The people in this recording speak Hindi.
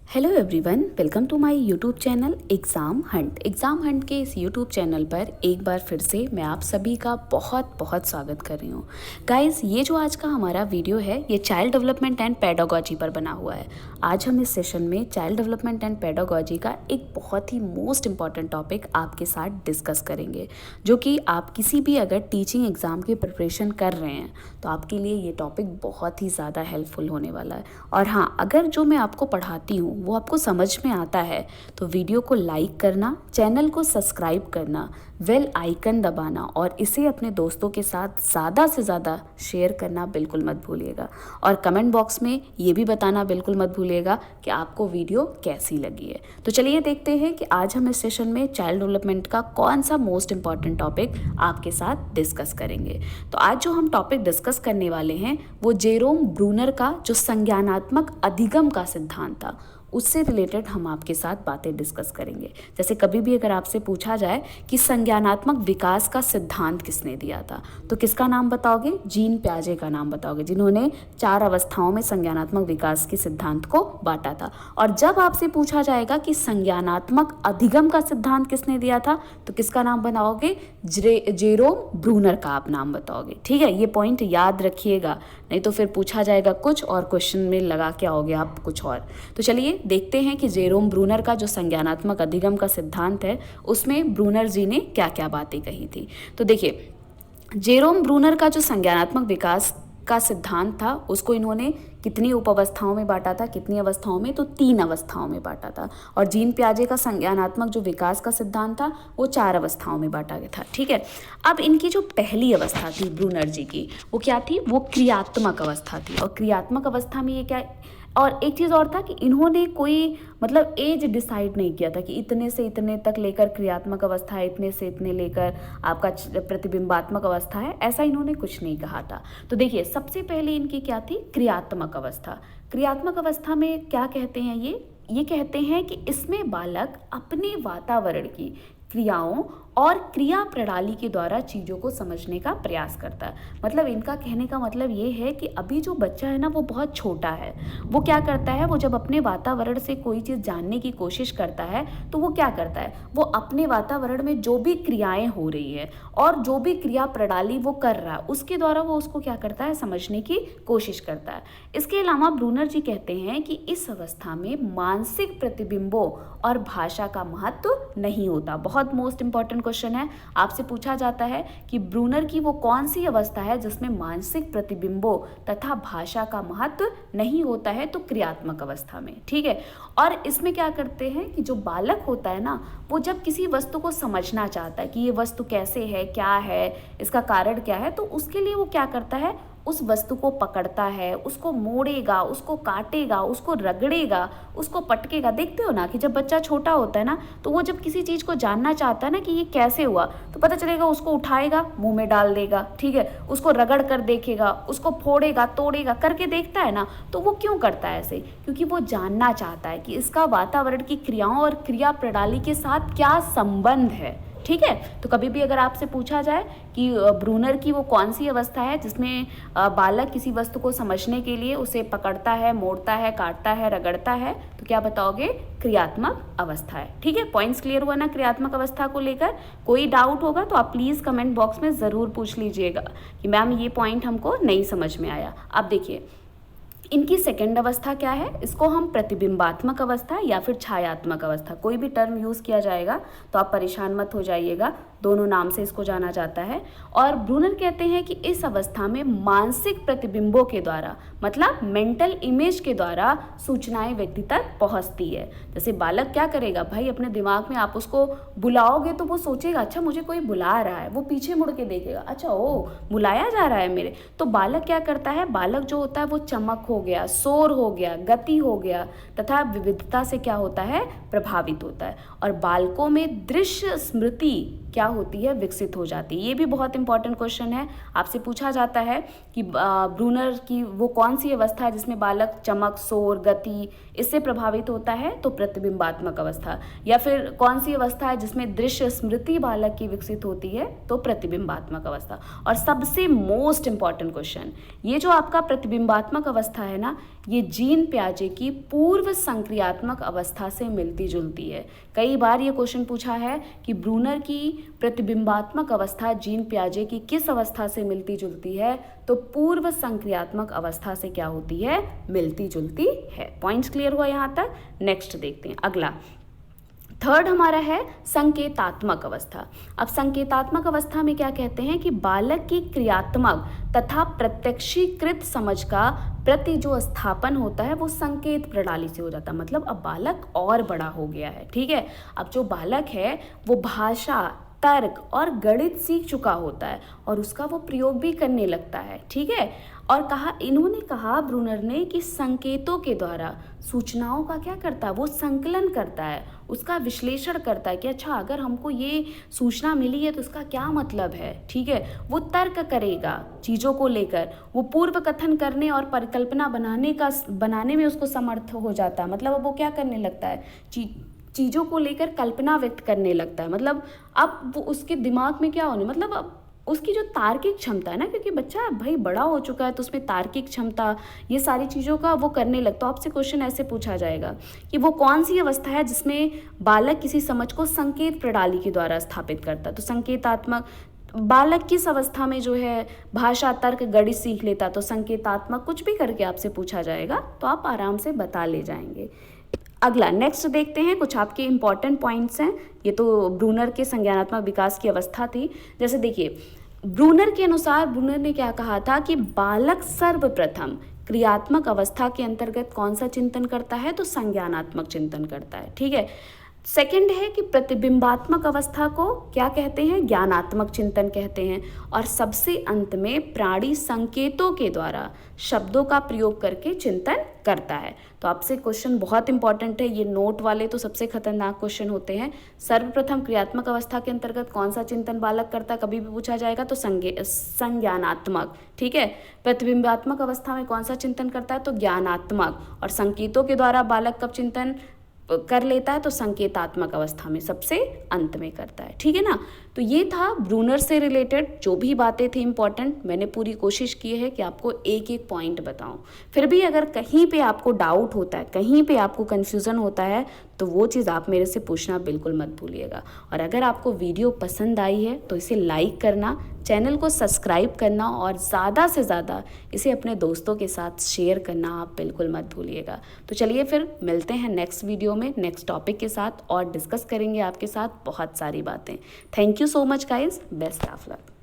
Hello everyone, welcome to my YouTube channel exam hunt के इस यूट्यूब चैनल पर एक बार फिर से मैं आप सभी का बहुत बहुत स्वागत कर रही हूँ। गाइस, ये जो आज का हमारा वीडियो है ये चाइल्ड डेवलपमेंट एंड पेडागोजी पर बना हुआ है। आज हम इस सेशन में चाइल्ड डेवलपमेंट एंड पेडागोजी का एक बहुत ही मोस्ट इम्पॉर्टेंट टॉपिक आपके साथ डिस्कस करेंगे, जो कि आप किसी भी अगर टीचिंग एग्ज़ाम की प्रिपरेशन कर रहे हैं तो आपके लिए ये टॉपिक बहुत ही ज़्यादा हेल्पफुल होने वाला है। और हाँ, अगर जो मैं आपको पढ़ाती हूँ वो आपको समझ में आता है तो वीडियो को लाइक करना, चैनल को सब्सक्राइब करना, बेल आइकन दबाना और इसे अपने दोस्तों के साथ ज़्यादा से ज़्यादा शेयर करना बिल्कुल मत भूलिएगा। और कमेंट बॉक्स में ये भी बताना बिल्कुल मत भूलिएगा कि आपको वीडियो कैसी लगी है। तो चलिए देखते हैं कि आज हम इस सेशन में चाइल्ड डेवलपमेंट का कौन सा मोस्ट इम्पॉर्टेंट टॉपिक आपके साथ डिस्कस करेंगे। तो आज जो हम टॉपिक डिस्कस करने वाले हैं वो जेरोम ब्रूनर का जो संज्ञानात्मक अधिगम का सिद्धांत था उससे रिलेटेड हम आपके साथ बातें डिस्कस करेंगे। जैसे कभी भी अगर आपसे पूछा जाए कि संज्ञानात्मक विकास का सिद्धांत किसने दिया था तो किसका नाम बताओगे? जीन प्याजे का नाम बताओगे, जिन्होंने 4 अवस्थाओं में संज्ञानात्मक विकास के सिद्धांत को बांटा था। और जब आपसे पूछा जाएगा कि संज्ञानात्मक अधिगम का सिद्धांत किसने दिया था तो किसका नाम बताओगे? जेरोम ब्रूनर का आप नाम बताओगे। ठीक है, ये पॉइंट याद रखिएगा, नहीं तो फिर पूछा जाएगा कुछ और क्वेश्चन में लगा के आओगे आप कुछ और। तो चलिए देखते हैं कि जेरोम ब्रूनर का जो संज्ञानात्मक अधिगम का सिद्धांत है उसमें ब्रूनर जी ने क्या क्या बातें कही थी। तो देखिए, जेरोम ब्रूनर का जो संज्ञानात्मक विकास का सिद्धांत था उसको इन्होंने कितनी उपावस्थाओं में बांटा था? कितनी अवस्थाओं में? तो 3 अवस्थाओं में बांटा था। और जीन प्याजे का संज्ञानात्मक जो विकास का सिद्धांत था वो 4 अवस्थाओं में बांटा गया था। ठीक है, अब इनकी जो पहली अवस्था थी ब्रूनर जी की वो क्या थी? वो क्रियात्मक अवस्था थी। और क्रियात्मक अवस्था में ये क्या, और एक चीज़ और था कि इन्होंने कोई मतलब एज डिसाइड नहीं किया था कि इतने से इतने तक लेकर क्रियात्मक अवस्था है, इतने से इतने लेकर आपका प्रतिबिंबात्मक अवस्था है, ऐसा इन्होंने कुछ नहीं कहा था। तो देखिए, सबसे पहले इनकी क्या थी? क्रियात्मक अवस्था। क्रियात्मक अवस्था में क्या कहते हैं ये कहते हैं कि इसमें बालक अपने वातावरण की क्रियाओं और क्रिया प्रणाली के द्वारा चीज़ों को समझने का प्रयास करता है। मतलब इनका कहने का मतलब ये है कि अभी जो बच्चा है ना वो बहुत छोटा है। वो क्या करता है? वो जब अपने वातावरण से कोई चीज़ जानने की कोशिश करता है तो वो क्या करता है? वो अपने वातावरण में जो भी क्रियाएं हो रही है और जो भी क्रिया प्रणाली वो कर रहा है उसके द्वारा वो उसको क्या करता है? समझने की कोशिश करता है। इसके अलावा ब्रूनर जी कहते हैं कि इस अवस्था में मानसिक प्रतिबिंबों और भाषा का महत्व नहीं होता। बहुत मोस्ट इंपॉर्टेंट क्वेश्चन है, आपसे पूछा जाता है कि ब्रूनर की वो कौन सी अवस्था है जिसमें मानसिक प्रतिबिंबों तथा भाषा का महत्व नहीं होता है? तो क्रियात्मक अवस्था में। ठीक है, और इसमें क्या करते हैं कि जो बालक होता है ना वो जब किसी वस्तु को समझना चाहता है कि ये वस्तु कैसे है, क्या है, इसका कारण क्या है, तो उसके लिए वो क्या करता है? उस वस्तु को पकड़ता है, उसको मोड़ेगा, उसको काटेगा, उसको रगड़ेगा, उसको पटकेगा। देखते हो ना कि जब बच्चा छोटा होता है ना तो वो जब किसी चीज़ को जानना चाहता है ना कि ये कैसे हुआ तो पता चलेगा, उसको उठाएगा, मुंह में डाल देगा। ठीक है, उसको रगड़ कर देखेगा, उसको फोड़ेगा, तोड़ेगा, करके देखता है ना। तो वो क्यों करता है ऐसे? क्योंकि वो जानना चाहता है कि इसका वातावरण की क्रियाओं और क्रिया प्रणाली के साथ क्या संबंध है। ठीक है, तो कभी भी अगर आपसे पूछा जाए कि ब्रूनर की वो कौन सी अवस्था है जिसमें बालक किसी वस्तु को समझने के लिए उसे पकड़ता है, मोड़ता है, काटता है, रगड़ता है, तो क्या बताओगे? क्रियात्मक अवस्था है। ठीक है, पॉइंट्स क्लियर हुआ ना क्रियात्मक अवस्था को लेकर? कोई डाउट होगा तो आप प्लीज़ कमेंट बॉक्स में ज़रूर पूछ लीजिएगा कि मैम ये पॉइंट हमको नहीं समझ में आया। अब देखिए, इनकी सेकेंड अवस्था क्या है? इसको हम प्रतिबिंबात्मक अवस्था या फिर छायात्मक अवस्था, कोई भी टर्म यूज़ किया जाएगा तो आप परेशान मत हो जाइएगा, दोनों नाम से इसको जाना जाता है। और ब्रूनर कहते हैं कि इस अवस्था में मानसिक प्रतिबिंबों के द्वारा, मतलब मेंटल इमेज के द्वारा सूचनाएं व्यक्ति तक पहुंचती है। जैसे बालक क्या करेगा भाई, अपने दिमाग में आप उसको बुलाओगे तो वो सोचेगा अच्छा मुझे कोई बुला रहा है, वो पीछे मुड़ के देखेगा, अच्छा ओ बुलाया जा रहा है मेरे। तो बालक क्या करता है? बालक जो होता है वो चमक हो गया, शोर हो गया, गति हो गया तथा विविधता से क्या होता है? प्रभावित होता है। और बालकों में दृश्य स्मृति क्या होती है, विकसित हो जाती है। ये भी बहुत इंपॉर्टेंट क्वेश्चन है, आपसे पूछा जाता है कि ब्रूनर की वो कौन सी अवस्था है जिसमें बालक चमक, शोर, गति इससे प्रभावित होता है, तो प्रतिबिंबात्मक अवस्था। या फिर कौन सी अवस्था है जिसमें दृश्य स्मृति बालक की विकसित होती है, तो प्रतिबिंबात्मक अवस्था। और सबसे मोस्ट इंपॉर्टेंट क्वेश्चन, ये जो आपका प्रतिबिंबात्मक अवस्था है ना, ये जीन पियाजे की पूर्व संक्रियात्मक अवस्था से मिलती जुलती है। कई बार ये क्वेश्चन पूछा है कि ब्रूनर की प्रतिबिंबात्मक अवस्था जीन पियाजे की किस अवस्था से मिलती जुलती है, तो पूर्व संक्रियात्मक अवस्था से क्या होती है, मिलती जुलती है। पॉइंट्स क्लियर हुआ यहाँ तक। नेक्स्ट देखते हैं अगला। थर्ड हमारा है संकेतात्मक अवस्था। अब संकेतात्मक अवस्था में क्या कहते हैं कि बालक की क्रियात्मक तथा प्रत्यक्षीकृत समझ का प्रति जो स्थापन होता है वो संकेत प्रणाली से हो जाता है। मतलब अब बालक और बड़ा हो गया है, ठीक है। अब जो बालक है वो भाषा, तर्क और गणित सीख चुका होता है और उसका वो प्रयोग भी करने लगता है, ठीक है। और इन्होंने कहा ब्रूनर ने कि संकेतों के द्वारा सूचनाओं का क्या करता है, वो संकलन करता है, उसका विश्लेषण करता है कि अच्छा अगर हमको ये सूचना मिली है तो उसका क्या मतलब है, ठीक है। वो तर्क करेगा चीज़ों को लेकर, वो पूर्व कथन करने और परिकल्पना बनाने में उसको समर्थ हो जाता है। मतलब अब वो क्या करने लगता है, चीज़ों को लेकर कल्पना व्यक्त करने लगता है। मतलब अब वो उसके दिमाग में क्या होने, मतलब अब उसकी जो तार्किक क्षमता है ना, क्योंकि बच्चा भाई बड़ा हो चुका है तो उसमें तार्किक क्षमता ये सारी चीज़ों का वो करने लगता। तो आपसे क्वेश्चन ऐसे पूछा जाएगा कि वो कौन सी अवस्था है जिसमें बालक किसी समझ को संकेत प्रणाली के द्वारा स्थापित करता है। तो संकेतात्मक बालक किस अवस्था में जो है भाषा, तर्क, गणित सीख लेता, तो संकेतात्मक कुछ भी करके आपसे पूछा जाएगा तो आप आराम से बता ले जाएंगे। अगला नेक्स्ट देखते हैं, कुछ आपके इंपॉर्टेंट पॉइंट्स हैं। ये तो ब्रूनर के संज्ञानात्मक विकास की अवस्था थी। जैसे देखिए ब्रूनर के अनुसार, ब्रूनर ने क्या कहा था कि बालक सर्वप्रथम क्रियात्मक अवस्था के अंतर्गत कौन सा चिंतन करता है, तो संज्ञानात्मक चिंतन करता है, ठीक है। सेकंड है कि प्रतिबिंबात्मक अवस्था को क्या कहते हैं, ज्ञानात्मक चिंतन कहते हैं। और सबसे अंत में प्राणी संकेतों के द्वारा शब्दों का प्रयोग करके चिंतन करता है। तो आपसे क्वेश्चन बहुत इंपॉर्टेंट है, ये नोट वाले तो सबसे खतरनाक क्वेश्चन होते हैं। सर्वप्रथम क्रियात्मक अवस्था के अंतर्गत कौन सा चिंतन बालक करता है, कभी भी पूछा जाएगा तो संज्ञानात्मक, ठीक है। प्रतिबिंबात्मक अवस्था में कौन सा चिंतन करता है, तो ज्ञानात्मक। और संकेतों के द्वारा बालक कब चिंतन कर लेता है, तो संकेतात्मक अवस्था में सबसे अंत में करता है, ठीक है ना। तो ये था ब्रूनर से रिलेटेड जो भी बातें थी इंपॉर्टेंट। मैंने पूरी कोशिश की है कि आपको एक एक पॉइंट बताऊं। फिर भी अगर कहीं पे आपको डाउट होता है, कहीं पे आपको कन्फ्यूज़न होता है, तो वो चीज़ आप मेरे से पूछना बिल्कुल मत भूलिएगा। और अगर आपको वीडियो पसंद आई है तो इसे लाइक करना, चैनल को सब्सक्राइब करना और ज़्यादा से ज़्यादा इसे अपने दोस्तों के साथ शेयर करना आप बिल्कुल मत भूलिएगा। तो चलिए फिर मिलते हैं नेक्स्ट वीडियो में नेक्स्ट टॉपिक के साथ और डिस्कस करेंगे आपके साथ बहुत सारी बातें। Thank you so much guys, best of luck.